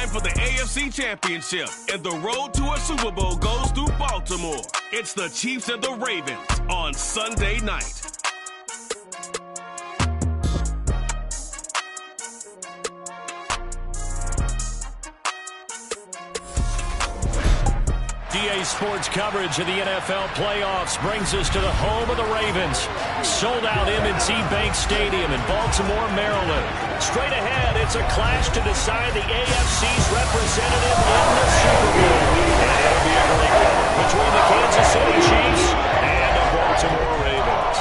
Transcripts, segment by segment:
time for the AFC Championship, and the road to a Super Bowl goes through Baltimore. It's the Chiefs and the Ravens on Sunday night. EA Sports coverage of the NFL playoffs brings us to the home of the Ravens. Sold out M&T Bank Stadium in Baltimore, Maryland. Straight ahead, it's a clash to decide the AFC's representative in the Super Bowl. And it'll be a great one between the Kansas City Chiefs and the Baltimore Ravens.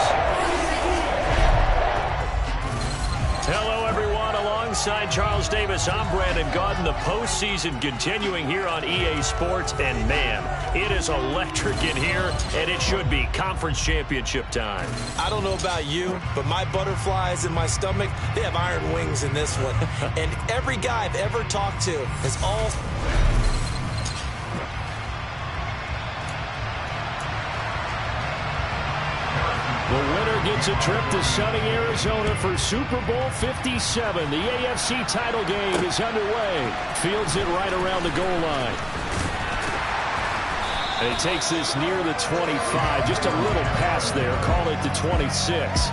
Hello, everyone. Alongside Charles Davis, I'm Brandon Gaudin. The postseason continuing here on EA Sports. And, man, it is electric in here, and it should be conference championship time. I don't know about you, but my butterflies in my stomach, they have iron wings in this one. And every guy I've ever talked to has all... The winner gets a trip to sunny Arizona for Super Bowl 57. The AFC title game is underway. Fields it right around the goal line. And he takes this near the 25. Just a little pass there. Call it the 26.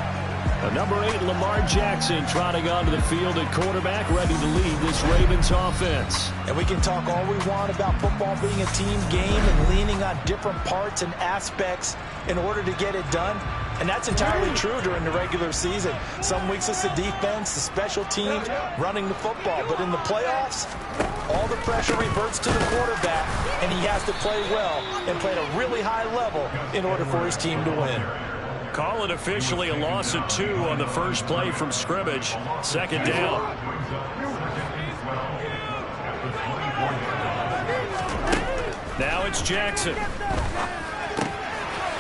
Number 8, Lamar Jackson, trotting onto the field at quarterback, ready to lead this Ravens offense. And we can talk all we want about football being a team game and leaning on different parts and aspects in order to get it done. And that's entirely true during the regular season. Some weeks it's the defense, the special teams, running the football. But in the playoffs, all the pressure reverts to the quarterback, and he has to play well and play at a really high level in order for his team to win. Call it officially a loss of 2 on the first play from scrimmage. Second down. Now it's Jackson.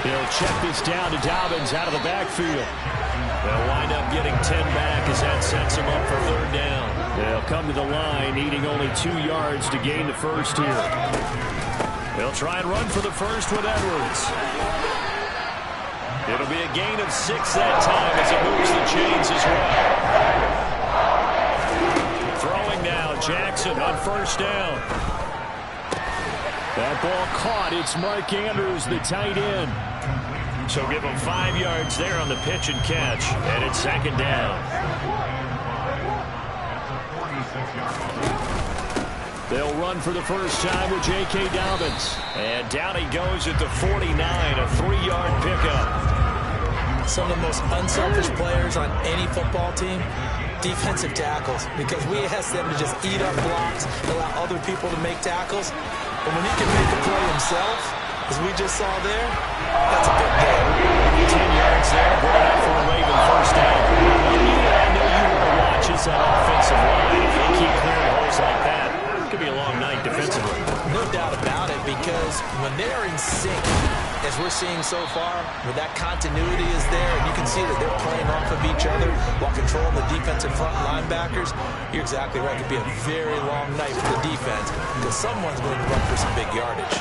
He'll check this down to Dobbins out of the backfield. They'll wind up getting 10 back as that sets him up for third down. They'll come to the line, needing only 2 yards to gain the first here. They'll try and run for the first with Edwards. It'll be a gain of 6 that time as it moves the chains as well. Throwing now, Jackson on first down. That ball caught. It's Mark Andrews, the tight end. So give him 5 yards there on the pitch and catch. And it's second down. They'll run for the first time with J.K. Dobbins. And down he goes at the 49, a 3-yard pickup. Some of the most unselfish players on any football team, defensive tackles, because we ask them to just eat up blocks, allow other people to make tackles. But when he can make a play himself, as we just saw there, that's a big game. 10 yards there, brought out for a Raven first down. I know you want to watch is that offensive line. If they keep clearing holes like that, it could be a long night defensively. No doubt about it, because when they're in sync, as we're seeing so far, where that continuity is there, and you can see that they're playing off of each other while controlling the defensive front linebackers, you're exactly right. It could be a very long night for the defense, because someone's going to run for some big yardage.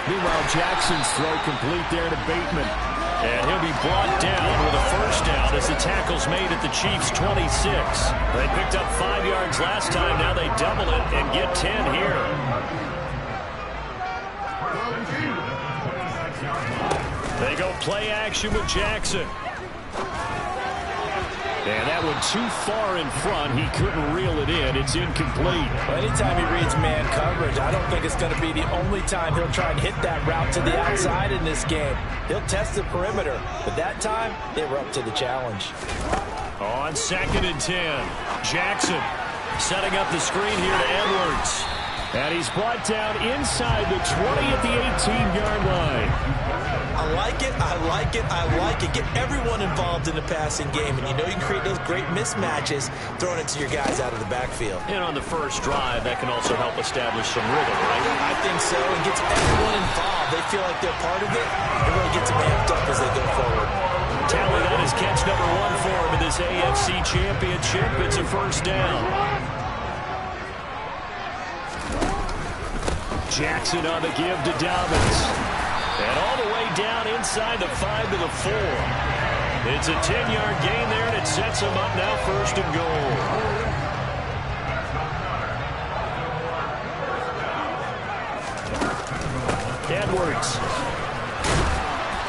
Meanwhile, Jackson's throw complete there to Bateman. And he'll be brought down with a first down as the tackle's made at the Chiefs' 26. They picked up 5 yards last time. Now they double it and get 10 here. They go play action with Jackson. And that one too far in front. He couldn't reel it in. It's incomplete. Well, anytime he reads man coverage, I don't think it's going to be the only time he'll try and hit that route to the outside in this game. He'll test the perimeter. But that time, they were up to the challenge. On 2nd and 10, Jackson setting up the screen here to Edwards. And he's brought down inside the 20 at the 18-yard line. I like it, I like it, I like it. Get everyone involved in the passing game, and you know you can create those great mismatches throwing it to your guys out of the backfield. And on the first drive, that can also help establish some rhythm, right? I think so, and gets everyone involved. They feel like they're part of it, and really gets them amped up as they go forward. Tally, that is catch number 1 for him in this AFC Championship. It's a first down. Jackson on the give to Dobbins. And all the way down inside the 5 to the 4. It's a 10-yard gain there, and it sets him up now first and goal. Edwards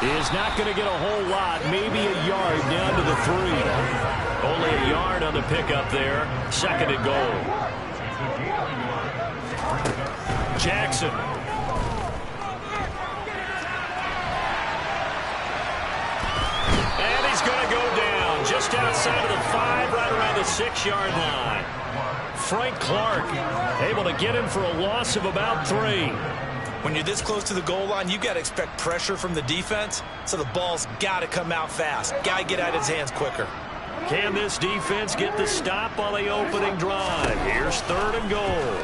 is not going to get a whole lot, maybe a yard down to the 3. Only a yard on the pickup there. 2nd and goal. Jackson. And he's going to go down just outside of the 5, right around the 6-yard line. Frank Clark able to get him for a loss of about 3. When you're this close to the goal line, you've got to expect pressure from the defense, so the ball's got to come out fast. Got to get out of his hands quicker. Can this defense get the stop on the opening drive? Here's 3rd and goal.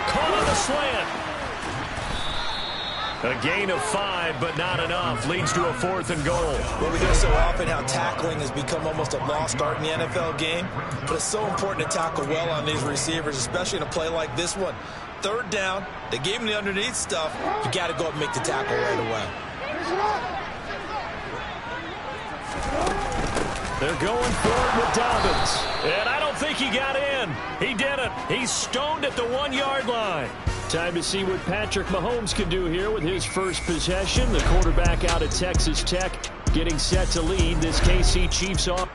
Caught on the slant. A gain of 5, but not enough. Leads to a 4th and goal. Well, we know so often how tackling has become almost a lost art in the NFL game, but it's so important to tackle well on these receivers, especially in a play like this one. 3rd down, they gave him the underneath stuff. You got to go up and make the tackle right away. They're going forward with Dobbins. And I don't think he got in. He didn't. He's stoned at the 1-yard line. Time to see what Patrick Mahomes can do here with his first possession. The quarterback out of Texas Tech getting set to lead this KC Chiefs off.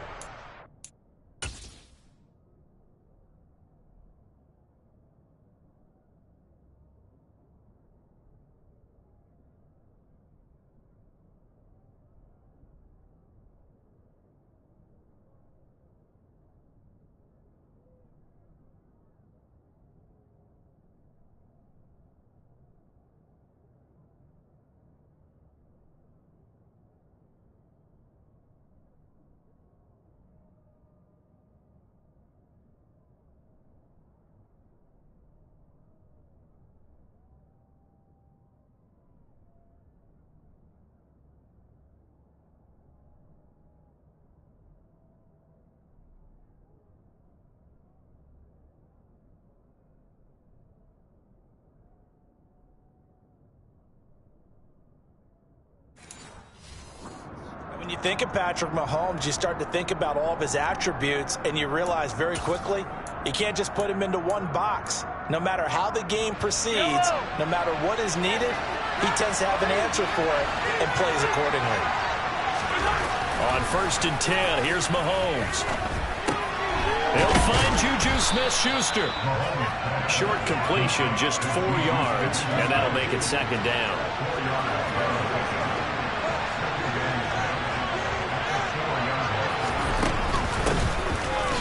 When you think of Patrick Mahomes, you start to think about all of his attributes, and you realize very quickly you can't just put him into one box. No matter how the game proceeds, no matter what is needed, he tends to have an answer for it and plays accordingly. On 1st and 10, here's Mahomes. He'll find Juju Smith-Schuster. Short completion, just 4 yards, and that'll make it 2nd down.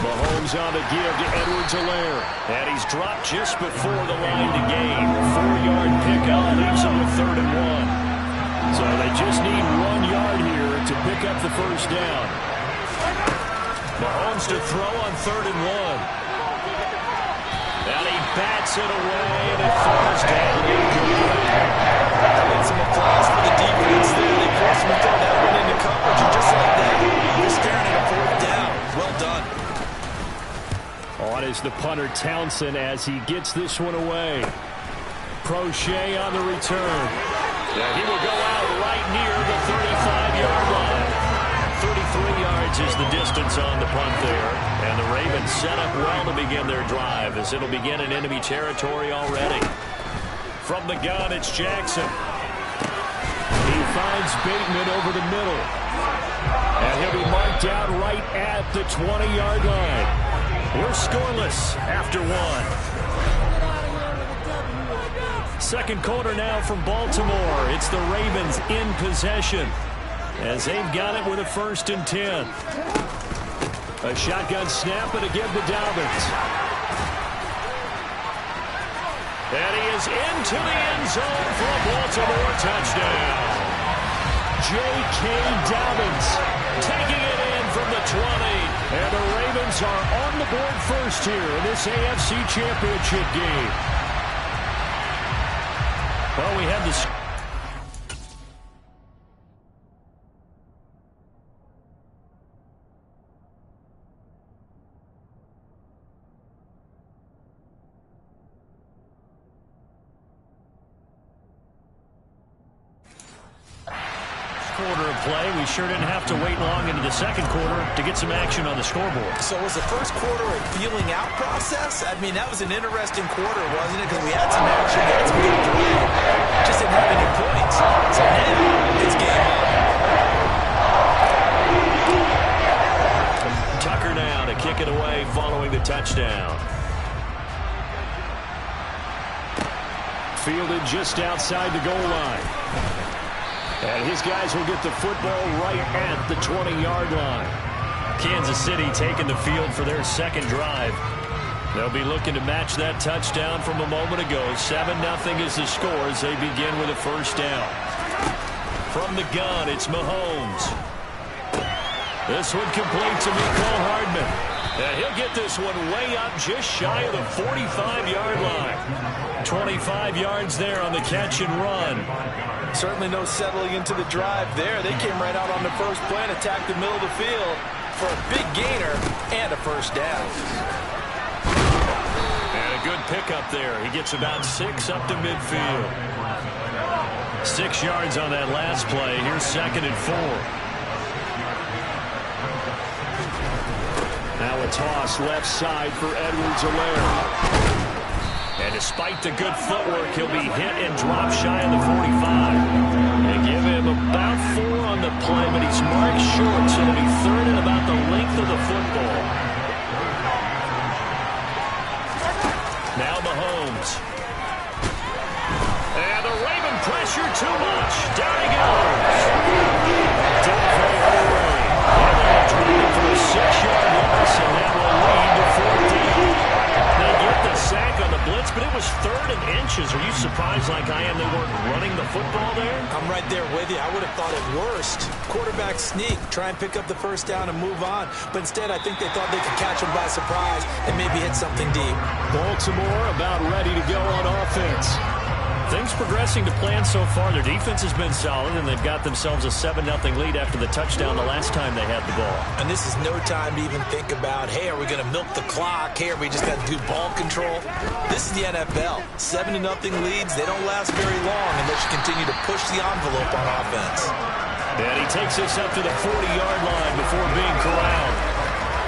Mahomes on the give to Edwards-Helaire. And he's dropped just before the line to gain. 4-yard pickup leaves him with 3rd and 1. So they just need 1 yard here to pick up the 1st down. Mahomes to throw on 3rd and 1. And he bats it away, and it falls down. Some applause for the defense there. They forced him to throw that one into coverage, and just like that, they're staring at a 4th down. Well done. On is the punter Townsend as he gets this one away. Prochet on the return. And he will go out right near the 35-yard line. 33 yards is the distance on the punt there. And the Ravens set up well to begin their drive as it'll begin in enemy territory already. From the gun, it's Jackson. He finds Bateman over the middle. And he'll be marked out right at the 20-yard line. We're scoreless after 1. 2nd quarter now from Baltimore. It's the Ravens in possession as they've got it with a 1st and 10. A shotgun snap and a give to Dobbins. And he is into the end zone for a Baltimore touchdown. J.K. Dobbins taking it in from the 20. And the Ravens are on the board first here in this AFC Championship game. Well, we had this. Quarter of play. We sure didn't have to wait long into the 2nd quarter to get some action on the scoreboard. So was the 1st quarter a feeling out process? I mean, that was an interesting quarter, wasn't it? Because we had some action, we had some good play. just outside the goal line. And his guys will get the football right at the 20-yard line. Kansas City taking the field for their second drive. They'll be looking to match that touchdown from a moment ago. 7-0 is the score as they begin with a first down. From the gun, it's Mahomes. This one complete to Mecole Hardman. And he'll get this one way up just shy of the 45-yard line. 25 yards there on the catch and run. Certainly no settling into the drive there. They came right out on the first play and attacked the middle of the field for a big gainer and a first down. And a good pickup there. He gets about 6 up to midfield. 6 yards on that last play. Here's 2nd and 4. Now a toss left side for Edwards-Helaire. And despite the good footwork, he'll be hit and drop shy of the 45. They give him about 4 on the play, but he's marked short, so it'll be 3rd and about the length of the football. Now Mahomes. And the Raven pressure too much. Down he goes. And they'll drop him for a 6-yard loss, and that will lead to 14. They get the sack on the blitz, but it was 3rd and inches. Are you surprised like I am they weren't running the football there? I'm right there with you. I would have thought at worst, quarterback sneak, try and pick up the first down and move on. But instead, I think they thought they could catch him by surprise and maybe hit something deep. Baltimore about ready to go on offense. Things progressing to plan so far. Their defense has been solid, and they've got themselves a 7-0 lead after the touchdown the last time they had the ball. And this is no time to even think about, hey, are we going to milk the clock? Hey, are we just going to do ball control? This is the NFL. 7-0 leads, they don't last very long unless you continue to push the envelope on offense. And he takes this up to the 40-yard line before being corralled.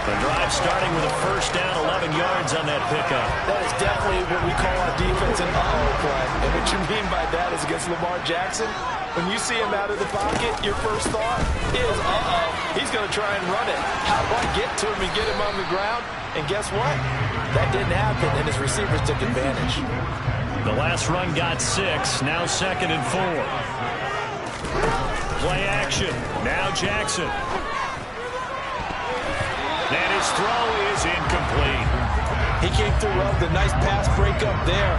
The drive starting with a first down, 11 yards on that pickup. That is definitely what we call our defense an uh-oh play. And what you mean by that is against Lamar Jackson, when you see him out of the pocket, your first thought is, uh-oh, he's going to try and run it. How do I get to him and get him on the ground? And guess what? That didn't happen, and his receivers took advantage. The last run got 6, now 2nd and 4. Play action, now Jackson. And his throw is incomplete. He came through well with a nice pass breakup there.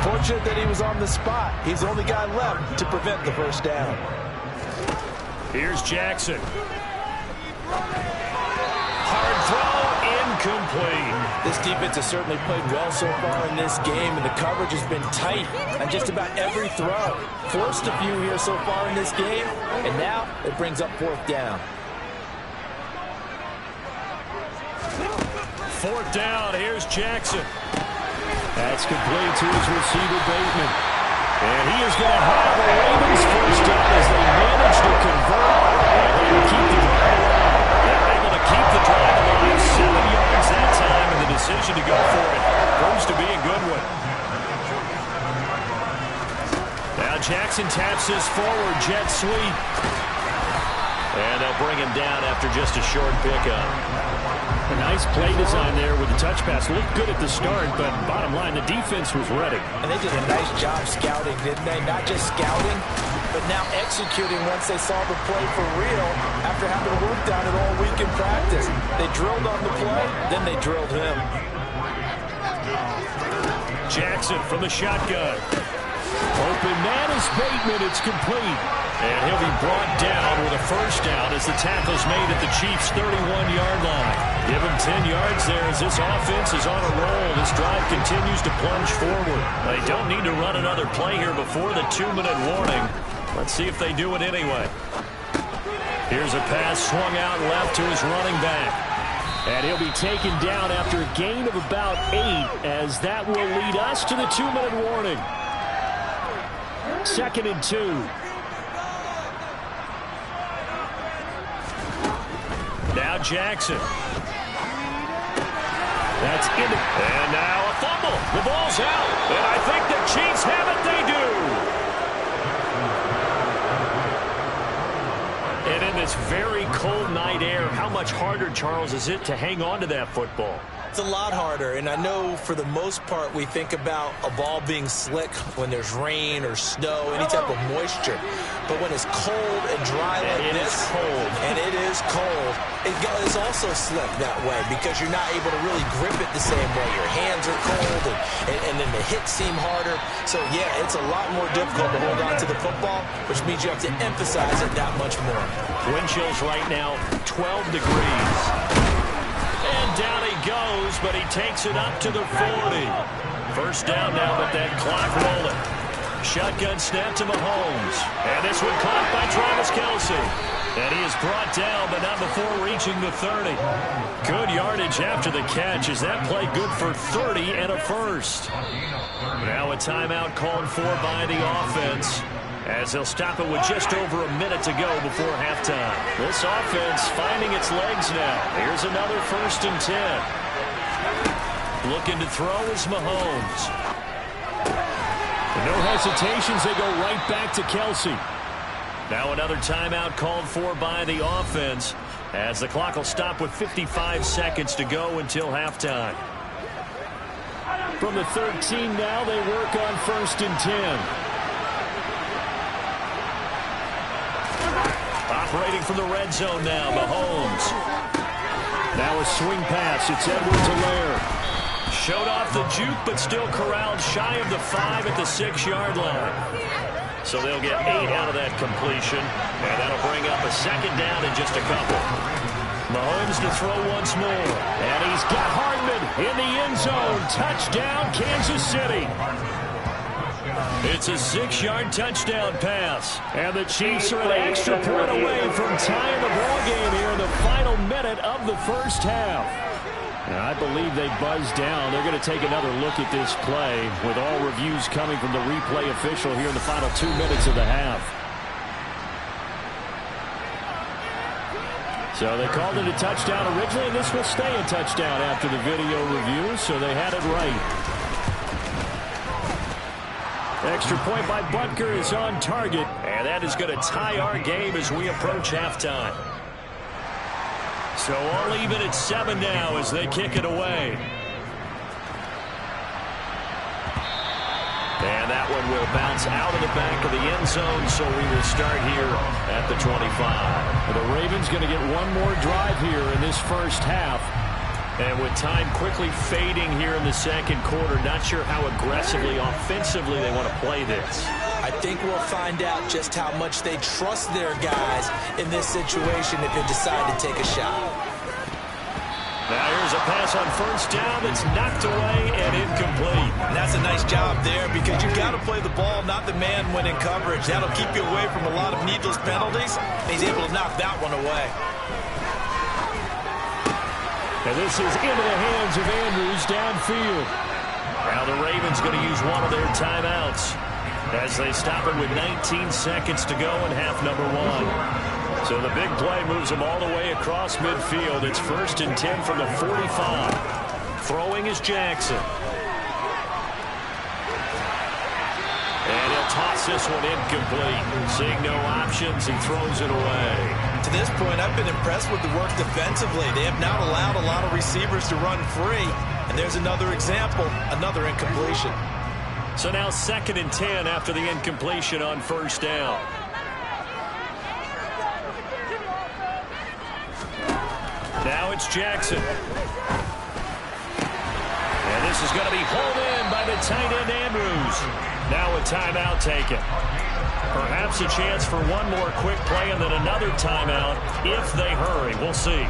Fortunate that he was on the spot. He's the only guy left to prevent the first down. Here's Jackson. Hard throw, incomplete. This defense has certainly played well so far in this game, and the coverage has been tight on just about every throw. Forced a few here so far in this game, and now it brings up 4th down. 4th down, here's Jackson. That's complete to his receiver, Bateman. And he is going to have the Ravens first down as they manage to convert. And they will keep the drive alive. They're able to keep the drive alive. 7 yards that time, and the decision to go for it proves to be a good one. Now Jackson taps this forward, jet sweep. And they'll bring him down after just a short pickup. A nice play design there with the touch pass. Looked good at the start, but bottom line, the defense was ready. And they did a nice job scouting, didn't they? Not just scouting, but now executing once they saw the play for real after having worked on it all week in practice. They drilled on the play, then they drilled him. Jackson from the shotgun. Open man is Bateman. It's complete. And he'll be brought down with a first down as the tackle's made at the Chiefs' 31-yard line. Give him 10 yards there as this offense is on a roll. This drive continues to plunge forward. They don't need to run another play here before the 2-minute warning. Let's see if they do it anyway. Here's a pass swung out left to his running back. And he'll be taken down after a gain of about 8 as that will lead us to the 2-minute warning. 2nd and 2. Now Jackson. That's in. And now a fumble. The ball's out. And I think the Chiefs have it. They do. And in this very cold night air, how much harder, Charles, is it to hang on to that football? It's a lot harder, and I know for the most part we think about a ball being slick when there's rain or snow, any type of moisture. But when it's cold and dry like this, and it is cold, it's also slick that way because you're not able to really grip it the same way. Your hands are cold, and then the hits seem harder. So, yeah, it's a lot more difficult to hold on to the football, which means you have to emphasize it that much more. Wind chills right now, 12 degrees. And down he goes, but he takes it up to the 40. First down now with that clock rolling. Shotgun snap to Mahomes. And this one caught by Travis Kelce. And he is brought down, but not before reaching the 30. Good yardage after the catch. Is that play good for 30 and a first? Now a timeout called for by the offense, as they'll stop it with just over a minute to go before halftime. This offense finding its legs now. Here's another 1st and 10. Looking to throw is Mahomes. No hesitations, they go right back to Kelce. Now another timeout called for by the offense, as the clock will stop with 55 seconds to go until halftime. From the 13 now, they work on 1st and 10. Operating from the red zone now, Mahomes. Now a swing pass. It's Edwards-Helaire. Showed off the juke, but still corralled shy of the 5 at the 6-yard line. So they'll get 8 out of that completion, and that'll bring up a 2nd down in just a couple. Mahomes to throw once more, and he's got Hardman in the end zone. Touchdown, Kansas City. It's a 6-yard touchdown pass, and the Chiefs are an extra point away from tying the ball game here in the final minute of the first half. And I believe they buzzed down. They're going to take another look at this play, with all reviews coming from the replay official here in the final 2 minutes of the half. So they called it a touchdown originally, and this will stay a touchdown after the video review, so they had it right. Extra point by Butker is on target, and that is going to tie our game as we approach halftime. So all even at 7 now as they kick it away. And that one will bounce out of the back of the end zone, so we will start here at the 25. The Ravens going to get one more drive here in this first half. And with time quickly fading here in the second quarter, not sure how aggressively, offensively they want to play this. I think we'll find out just how much they trust their guys in this situation if they decide to take a shot. Now here's a pass on 1st down that's knocked away and incomplete. And that's a nice job there because you've got to play the ball, not the man when in coverage. That'll keep you away from a lot of needless penalties. And he's able to knock that one away. And this is into the hands of Andrews downfield. Now the Ravens going to use one of their timeouts as they stop it with 19 seconds to go in half number 1. So the big play moves them all the way across midfield. It's 1st and 10 from the 45. Throwing is Jackson. And he'll toss this one incomplete. Seeing no options, he throws it away. To this point, I've been impressed with the work defensively. They have not allowed a lot of receivers to run free. And there's another example, another incompletion. So now 2nd and 10 after the incompletion on 1st down. Now it's Jackson. And this is going to be hauled in by the tight end Andrews. Now a timeout taken. Perhaps a chance for one more quick play and then another timeout if they hurry. We'll see.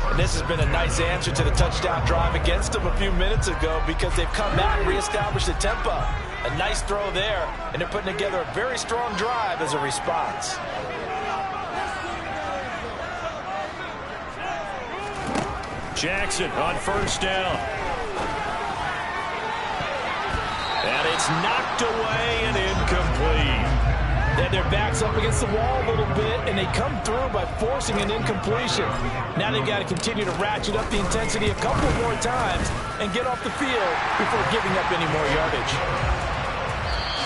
And this has been a nice answer to the touchdown drive against them a few minutes ago because they've come back and reestablished the tempo. A nice throw there, and they're putting together a very strong drive as a response. Jackson on 1st down. And it's knocked away and incomplete. Then their back's up against the wall a little bit, and they come through by forcing an incompletion. Now they've got to continue to ratchet up the intensity a couple more times and get off the field before giving up any more yardage.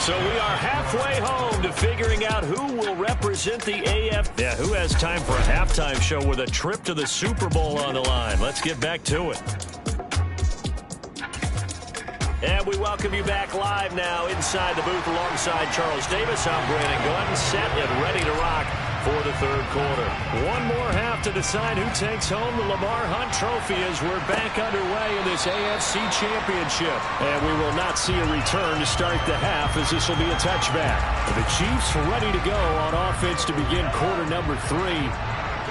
So we are halfway home to figuring out who will represent the AF. Yeah, who has time for a halftime show with a trip to the Super Bowl on the line? Let's get back to it. And we welcome you back live now inside the booth alongside Charles Davis. I'm Brandon Gunn, set and ready to rock for the third quarter. One more half to decide who takes home the Lamar Hunt Trophy as we're back underway in this AFC Championship. And we will not see a return to start the half as this will be a touchback. The Chiefs ready to go on offense to begin quarter number 3.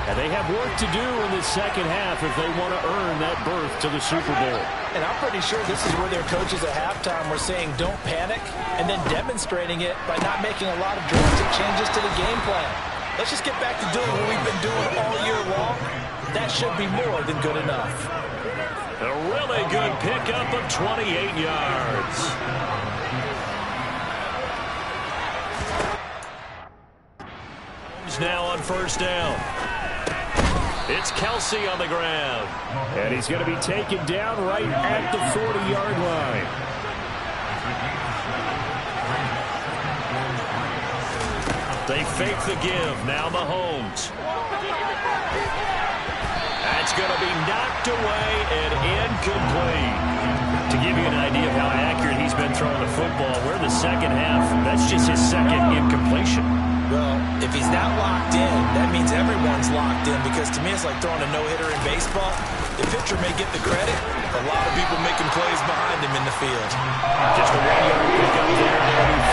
And they have work to do in the second half if they want to earn that berth to the Super Bowl. And I'm pretty sure this is where their coaches at halftime were saying don't panic and then demonstrating it by not making a lot of drastic changes to the game plan. Let's just get back to doing what we've been doing all year long. That should be more than good enough. A really good pickup of 28 yards. Now on first down. It's Kelsey on the ground. And he's going to be taken down right at the 40-yard line. They fake the give. Now Mahomes. That's going to be knocked away and incomplete. To give you an idea of how accurate he's been throwing the football, we're the second half. That's just his second incompletion. Well, if he's not locked in, that means everyone's locked in, because to me it's like throwing a no-hitter in baseball. The pitcher may get the credit, a lot of people making plays behind him in the field. Just a 1-yard pickup there,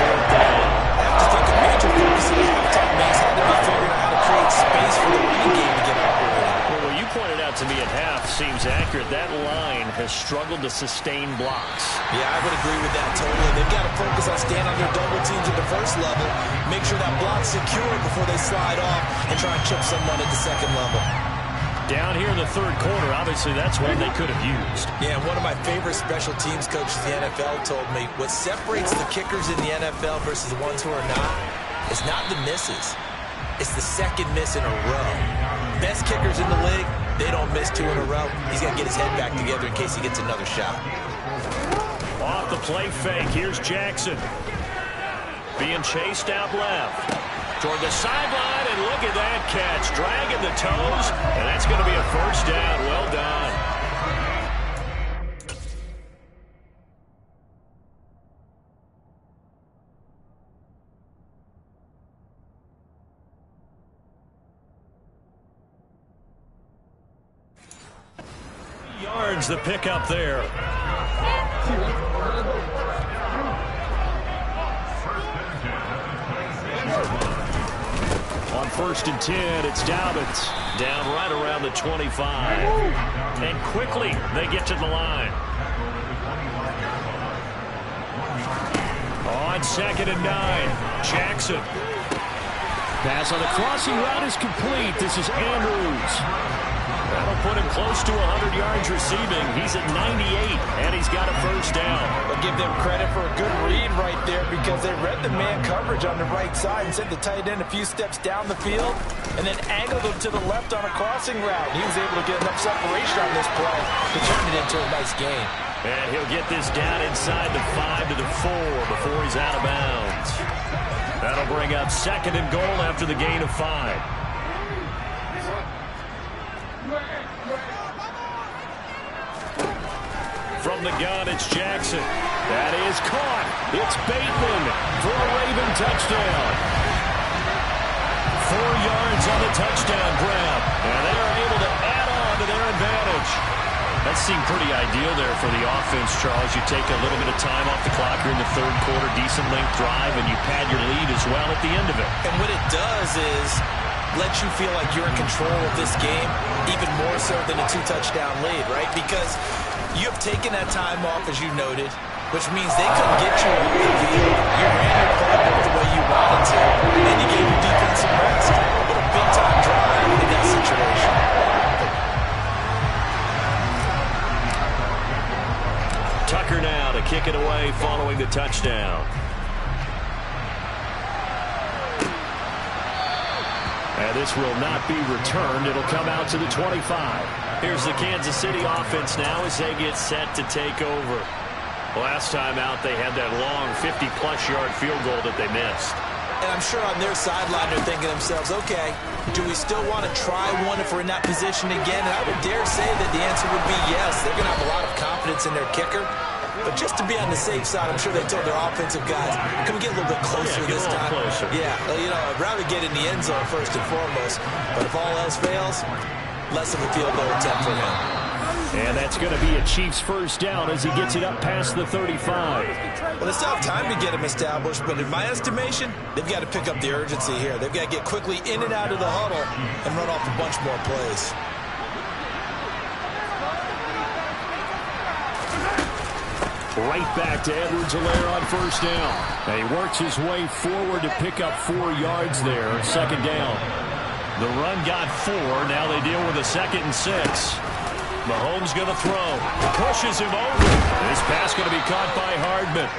fourth down. I have to think a major focus of the halftime has had to be figuring out how to create space for the running game to get operating. Well, what you pointed out to me at half seems accurate. That line has struggled to sustain blocks. Yeah, I would agree with that totally. They've got to focus on staying on their double teams at the first level, make sure that block's secure before they slide off, and try and chip someone at the second level. Down here in the third quarter, obviously that's one they could have used. Yeah, one of my favorite special teams coaches in the NFL told me what separates the kickers in the NFL versus the ones who are not is not the misses. It's the second miss in a row. Best kickers in the league, they don't miss 2 in a row. He's got to get his head back together in case he gets another shot. Off the play fake, here's Jackson. Being chased out left. Toward the sideline, and look at that catch. Dragging the toes, and that's going to be a first down. Well done. Yards the pickup there. On 1st and 10, it's Dobbins. Down right around the 25. And quickly, they get to the line. On 2nd and 9, Jackson. Pass on the crossing route is complete. This is Andrews. That'll put him close to 100 yards receiving. He's at 98, and he's got a first down. I'll give them credit for a good read right there, because they read the man coverage on the right side and sent the tight end a few steps down the field and then angled him to the left on a crossing route. He was able to get enough separation on this play to turn it into a nice game. And he'll get this down inside the 5 to the 4 before he's out of bounds. That'll bring up 2nd and goal after the gain of 5. From the gun, it's Jackson. That is caught. It's Bateman for a Raven touchdown. 4 yards on the touchdown grab. And they are able to add on to their advantage. That seemed pretty ideal there for the offense, Charles. You take a little bit of time off the clock here in the third quarter, decent length drive, and you pad your lead as well at the end of it. And what it does is let you feel like you're in control of this game, even more so than a 2-touchdown lead, right? Because you have taken that time off, as you noted, which means they couldn't get you off the field. You ran your playbook the way you wanted to, and you gave your defense some rest. What a big-time drive in that situation. Tucker now to kick it away following the touchdown. And this will not be returned. It'll come out to the 25. Here's the Kansas City offense now as they get set to take over. Last time out, they had that long 50-plus yard field goal that they missed. And I'm sure on their sideline they're thinking to themselves, okay, do we still want to try one if we're in that position again? And I would dare say that the answer would be yes. They're going to have a lot of confidence in their kicker. But just to be on the safe side, I'm sure they told their offensive guys, can we get a little bit closer this time? Closer. Yeah, you know, I'd rather get in the end zone first and foremost. But if all else fails, less of a field goal attempt for him. And that's going to be a Chiefs first down as he gets it up past the 35. Well, they still have time to get him established, but in my estimation, they've got to pick up the urgency here. They've got to get quickly in and out of the huddle and run off a bunch more plays. Right back to Edwards-Helaire on first down. And he works his way forward to pick up 4 yards there, second down. The run got 4. Now they deal with a 2nd and 6. Mahomes going to throw. Pushes him over. This pass going to be caught by Hardman.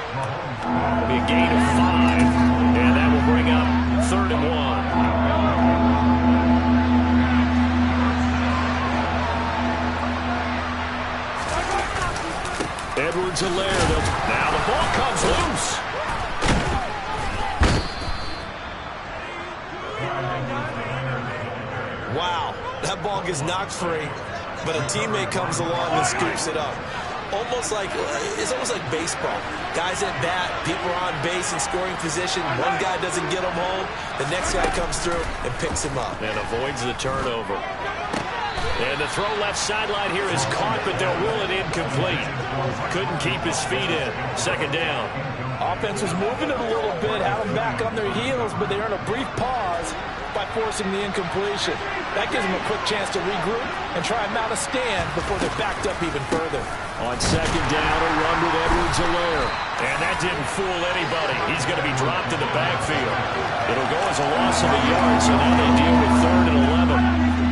It'll be a gain of 5. And that will bring up 3rd and 1. Edwards-Helaire. Now the ball comes loose. Wow, that ball gets knocked free, but a teammate comes along and scoops it up. It's almost like baseball. Guys at bat, people are on base in scoring position. One guy doesn't get him home. The next guy comes through and picks him up. And avoids the turnover. And the throw left sideline here is caught, but they'll rule it incomplete. Couldn't keep his feet in. Second down. Offense was moving it a little bit, had them back on their heels, but they earned a brief pause by forcing the incompletion. That gives them a quick chance to regroup and try and mount a stand before they're backed up even further. On second down, a run with Edwards-Helaire. And that didn't fool anybody. He's going to be dropped in the backfield. It'll go as a loss of a yard, so now they deal with 3rd and 11.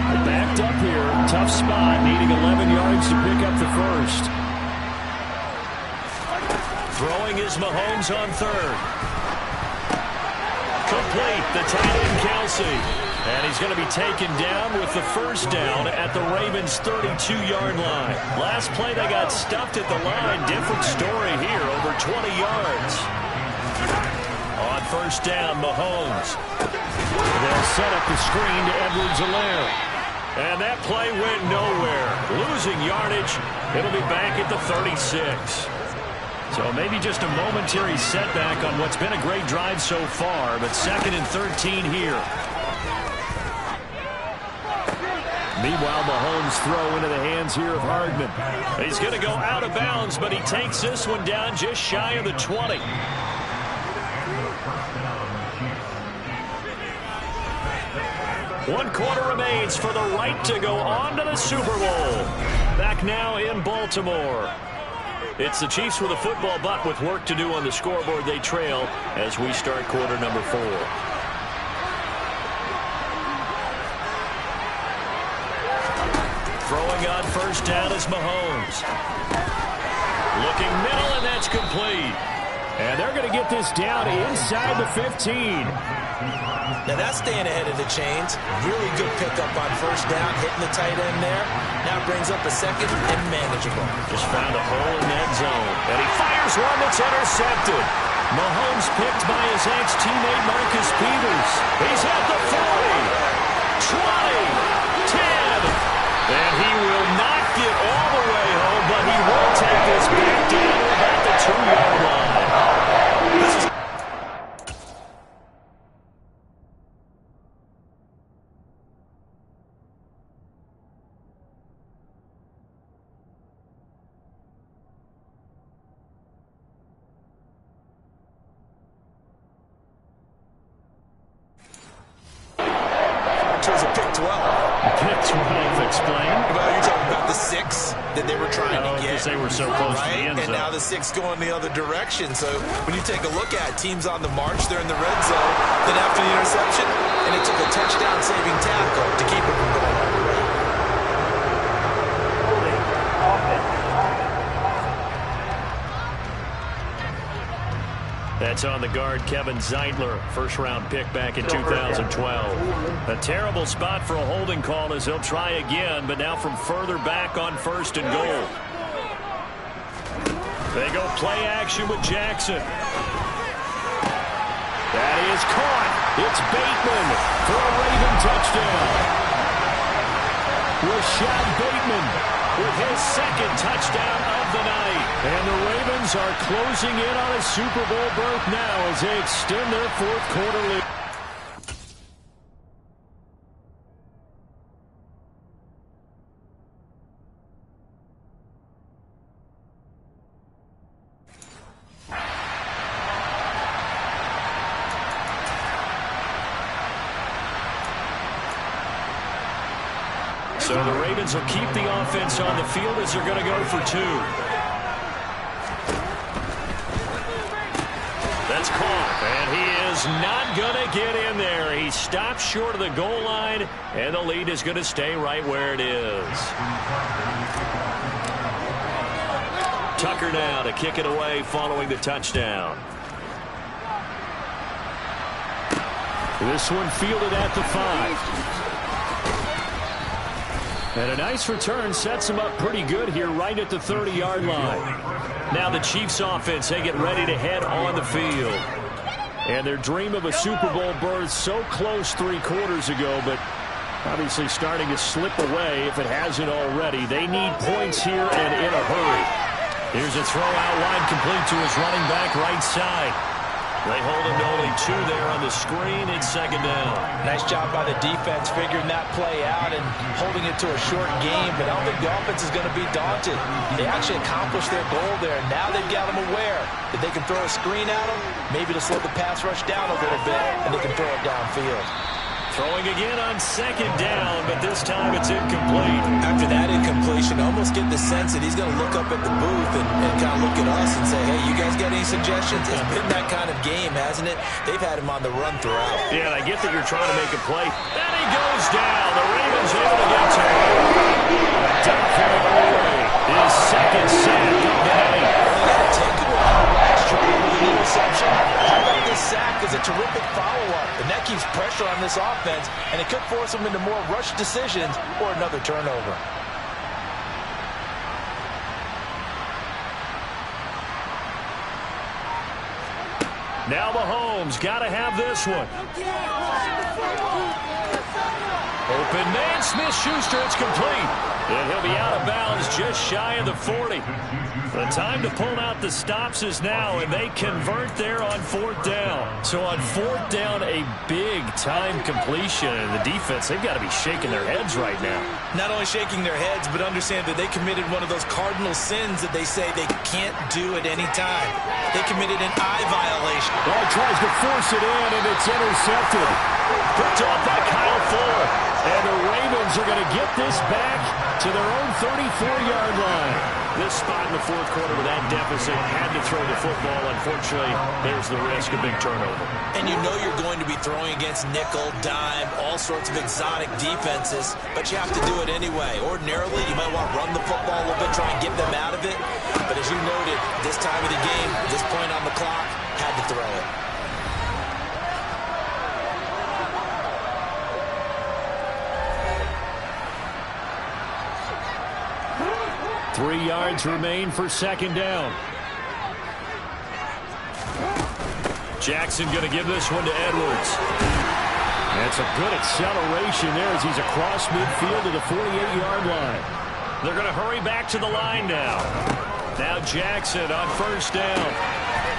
They're backed up here, tough spot, needing 11 yards to pick up the first. Throwing is Mahomes on 3rd. Complete, the tight end Kelsey. And he's going to be taken down with the first down at the Ravens' 32-yard line. Last play, they got stuffed at the line. Different story here, over 20 yards. On first down, Mahomes. They'll set up the screen to Edwards-Helaire. And that play went nowhere. Losing yardage. It'll be back at the 36. So maybe just a momentary setback on what's been a great drive so far, but 2nd and 13 here. Meanwhile, Mahomes throw into the hands here of Hardman. He's going to go out of bounds, but he takes this one down just shy of the 20. One quarter remains for the right to go on to the Super Bowl. Back now in Baltimore. It's the Chiefs with a football, but with work to do on the scoreboard, they trail as we start quarter number 4. Throwing on first down is Mahomes. Looking middle, and that's complete. And they're going to get this down inside the 15. Now that's staying ahead of the chains. Really good pickup on first down, hitting the tight end there. Now brings up a 2nd and manageable. Just found a hole in that zone. And he fires one that's intercepted. Mahomes picked by his ex-teammate Marcus Peters. He's at the 40, 20, 10. And he will not get all the way home, but he will take this back down to about the 2-yard line. They were so close to the end zone. And now the 6 going the other direction. So when you take a look at teams on the march, they're in the red zone. Then after the interception, and it took a touchdown-saving tackle to keep it from going all the way. That's on the guard, Kevin Zeitler, first-round pick back in 2012. A terrible spot for a holding call as they'll try again, but now from further back on 1st and goal. They go play action with Jackson. That is caught. It's Bateman for a Raven touchdown. Rashad Bateman with his second touchdown of the night. And the Ravens are closing in on a Super Bowl berth now as they extend their fourth quarter lead. So the Ravens will keep the offense on the field as they're going to go for two. That's caught, and he is not going to get in there. He stops short of the goal line, and the lead is going to stay right where it is. Tucker now to kick it away following the touchdown. This one fielded at the 5. And a nice return sets him up pretty good here right at the 30-yard line. Now the Chiefs offense, they get ready to head on the field. And their dream of a Super Bowl berth so close 3 quarters ago, but obviously starting to slip away if it hasn't already. They need points here and in a hurry. Here's a throw out wide complete to his running back right side. They hold him to only 2 there on the screen. It's second down. Nice job by the defense figuring that play out and holding it to a short game. But I don't think the offense is going to be daunted. They actually accomplished their goal there. Now they've got them aware that they can throw a screen at them, maybe to slow the pass rush down a little bit, and they can throw it downfield. Throwing again on second down, but this time it's incomplete. After that incompletion, I almost get the sense that he's going to look up at the booth and kind of look at us and say, hey, you guys got any suggestions? It's been that kind of game, hasn't it? They've had him on the run throughout. Yeah, and I get that you're trying to make a play. And he goes down. The Ravens able to get to him. Duffing away. His second sack of the night. That takeaway last try with an interception. How about this sack is a terrific follow-up, and that keeps pressure on this offense, and it could force them into more rush decisions or another turnover. Now Mahomes got to have this one. Open man, Smith-Schuster, it's complete. And he'll be out of bounds just shy of the 40. The time to pull out the stops is now, and they convert there on 4th down. So on 4th down, a big-time completion. And the defense, they've got to be shaking their heads right now. Not only shaking their heads, but understand that they committed one of those cardinal sins that they say they can't do at any time. They committed an eye violation. Ball tries to force it in, and it's intercepted. Picked off by Kyle Fuller. And the Ravens are going to get this back to their own 34-yard line. This spot in the 4th quarter with that deficit had to throw the football. Unfortunately, there's the risk of big turnover. And you know you're going to be throwing against nickel, dime, all sorts of exotic defenses, but you have to do it anyway. Ordinarily, you might want to run the football a little bit, try and get them out of it. But as you noted, this time of the game, this point on the clock, had to throw it. 3 yards remain for second down. Jackson going to give this one to Edwards. That's a good acceleration there as he's across midfield to the 48-yard line. They're going to hurry back to the line now. Now Jackson on 1st down.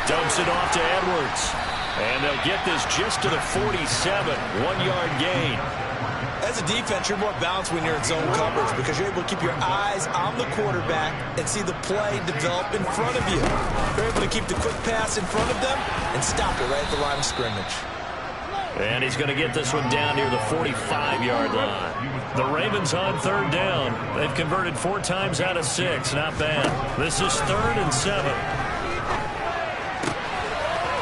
Dumps it off to Edwards. And they'll get this just to the 47. 1-yard gain. As a defense, you're more balanced when you're in zone coverage because you're able to keep your eyes on the quarterback and see the play develop in front of you. You're able to keep the quick pass in front of them and stop it right at the line of scrimmage. And he's going to get this one down near the 45-yard line. The Ravens on 3rd down. They've converted 4 times out of 6. Not bad. This is 3rd and 7.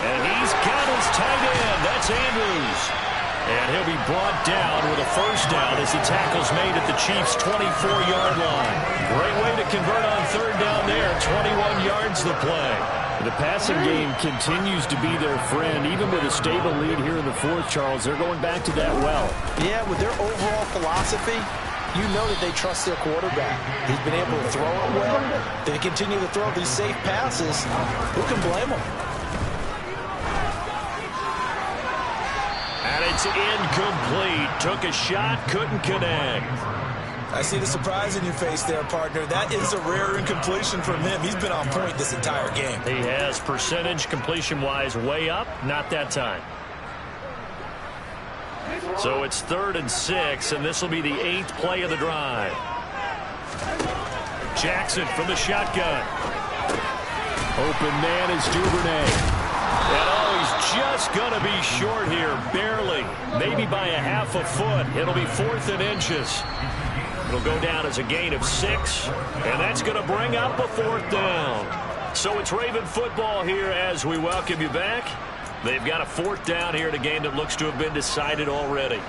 And he's got his tight end. That's Andrews. And he'll be brought down with a 1st down as the tackle's made at the Chiefs' 24-yard line. Great way to convert on 3rd down there. 21 yards the play. The passing game continues to be their friend. Even with a stable lead here in the 4th, Charles, they're going back to that well. Yeah, with their overall philosophy, you know that they trust their quarterback. He's been able to throw it well. They continue to throw these safe passes. Who can blame them? And it's incomplete. Took a shot, couldn't connect. I see the surprise in your face there, partner. That is a rare incompletion from him. He's been on point this entire game. He has percentage completion-wise way up, not that time. So it's 3rd and 6, and this will be the 8th play of the drive. Jackson from the shotgun. Open man is Duvernay. And oh, he's just going to be short here, barely. Maybe by a half a foot. It'll be 4th and inches. It'll go down as a gain of 6, and that's going to bring up a 4th down. So it's Raven football here as we welcome you back. They've got a 4th down here in a game that looks to have been decided already.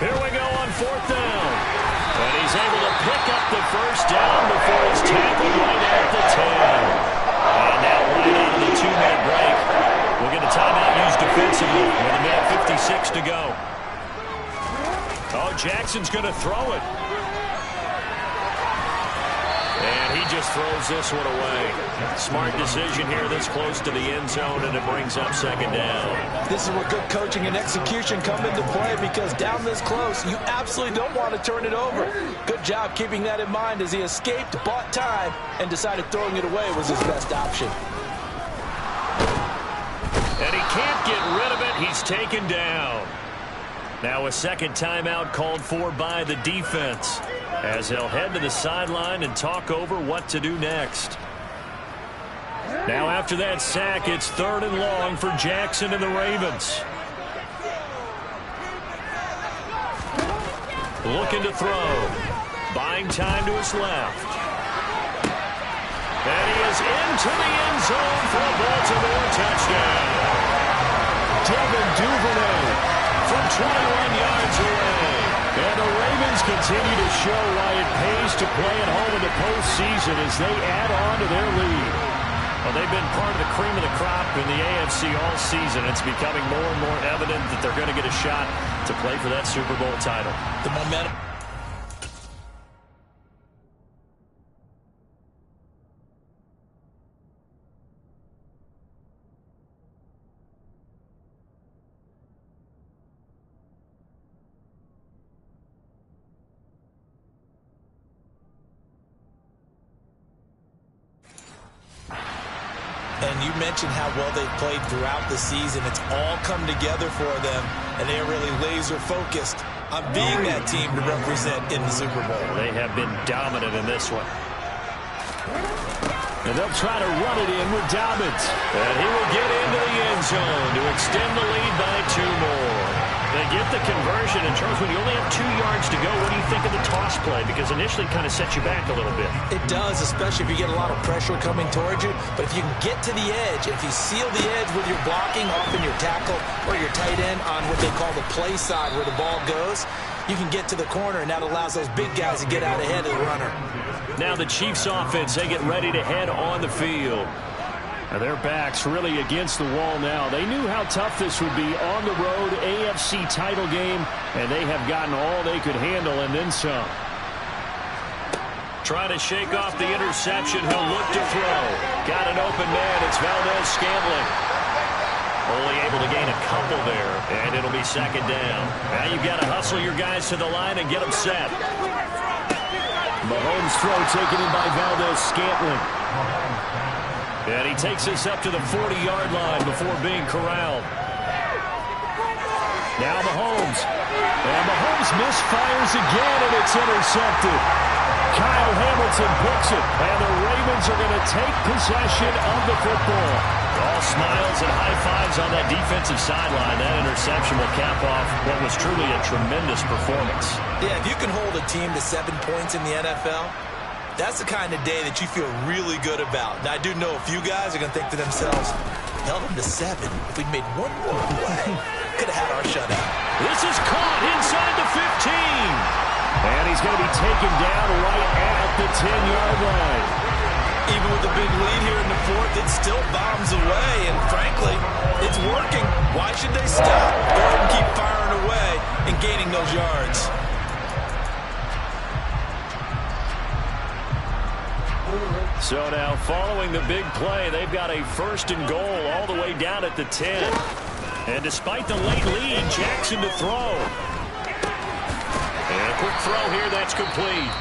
Here we go on 4th down. And he's able to pick up the 1st down before he's tackled right at the 10. And now right out of the 2-minute break, we'll get a timeout used defensively with a minute 56 to go. Oh, Jackson's going to throw it. And he just throws this one away. Smart decision here this close to the end zone, and it brings up 2nd down. This is where good coaching and execution come into play, because down this close, you absolutely don't want to turn it over. Good job keeping that in mind as he escaped, bought time, and decided throwing it away was his best option. And he can't get rid of it. He's taken down. Now a 2nd timeout called for by the defense, as they'll head to the sideline and talk over what to do next. Now after that sack, it's 3rd and long for Jackson and the Ravens. Looking to throw. Buying time to his left. And he is into the end zone for a Baltimore touchdown. Devin Duvernay from 21 yards away. And the Ravens continue to show why it pays to play at home in the postseason as they add on to their lead. Well, they've been part of the cream of the crop in the AFC all season. It's becoming more and more evident that they're going to get a shot to play for that Super Bowl title. The momentum. And you mentioned how well they've played throughout the season. It's all come together for them, and they are really laser-focused on being that team to represent in the Super Bowl. They have been dominant in this one. And they'll try to run it in with Dobbins. And he will get into the end zone to extend the lead by 2 more. They get the conversion. And Charles, when you only have 2 yards to go, what do you think of the toss play? Because initially it kind of sets you back a little bit. It does, especially if you get a lot of pressure coming towards you. But if you can get to the edge, if you seal the edge with your blocking, often your tackle or your tight end on what they call the play side where the ball goes, you can get to the corner, and that allows those big guys to get out ahead of the runner. Now the Chiefs offense, they get ready to head on the field. And their backs really against the wall now. They knew how tough this would be on the road, AFC title game, and they have gotten all they could handle and then some. Trying to shake off the interception. He'll look to throw. Got an open man. It's Valdez-Scantling. Only able to gain a couple there, and it'll be 2nd down. Now you've got to hustle your guys to the line and get them set. Mahomes' throw taken in by Valdez-Scantling. And he takes this up to the 40-yard line before being corralled. Now Mahomes. And Mahomes misfires again, and it's intercepted. Kyle Hamilton books it, and the Ravens are going to take possession of the football. All smiles and high fives on that defensive sideline. That interception will cap off what was truly a tremendous performance. Yeah, if you can hold a team to 7 points in the NFL, that's the kind of day that you feel really good about. Now, I do know a few guys are going to think to themselves, held them to 7. If we'd made 1 more play, could have had our shutout. This is caught inside the 15. And he's going to be taken down right at the 10-yard line. Even with a big lead here in the 4th, it still bombs away. And frankly, it's working. Why should they stop? Go ahead and keep firing away and gaining those yards. So now following the big play, they've got a 1st and goal all the way down at the 10. And despite the late lead, Jackson to throw. And a quick throw here, that's complete.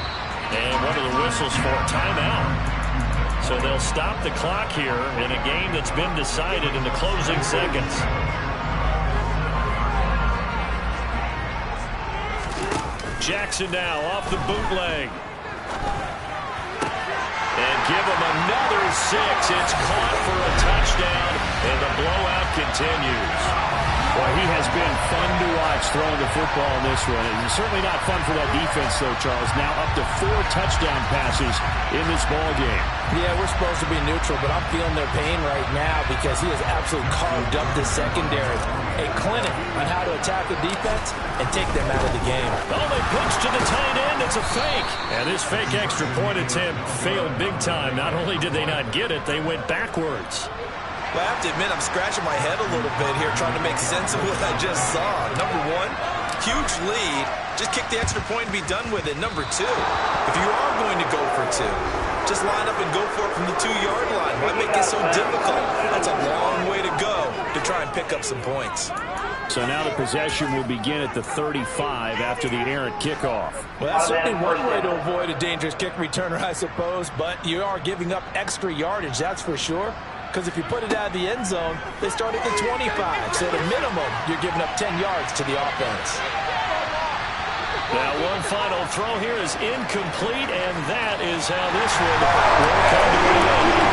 And what are the whistles for? Timeout. So they'll stop the clock here in a game that's been decided in the closing seconds. Jackson now off the bootleg. And give him another 6. It's caught for a touchdown, and the blowout continues. Well, he has been fun to watch throwing the football in this one. It's certainly not fun for that defense, though, Charles. Now up to 4 touchdown passes in this ball game. Yeah, we're supposed to be neutral, but I'm feeling their pain right now because he has absolutely carved up the secondary. A clinic on how to attack the defense and take them out of the game. Oh, they pitch to the tight end. It's a fake. And this fake extra point attempt failed big time. Not only did they not get it, they went backwards. Well, I have to admit, I'm scratching my head a little bit here trying to make sense of what I just saw. Number one, huge lead. Just kick the extra point and be done with it. Number two, if you are going to go for 2, just line up and go for it from the 2-yard line. Why make it so difficult? That's a long way to go to try and pick up some points. So now the possession will begin at the 35 after the errant kickoff. Well, that's certainly one way to avoid a dangerous kick returner, I suppose, but you are giving up extra yardage, that's for sure. Because if you put it out of the end zone, they start at the 25. So at a minimum, you're giving up 10 yards to the offense. Now one final throw here is incomplete, and that is how this one will come to an end.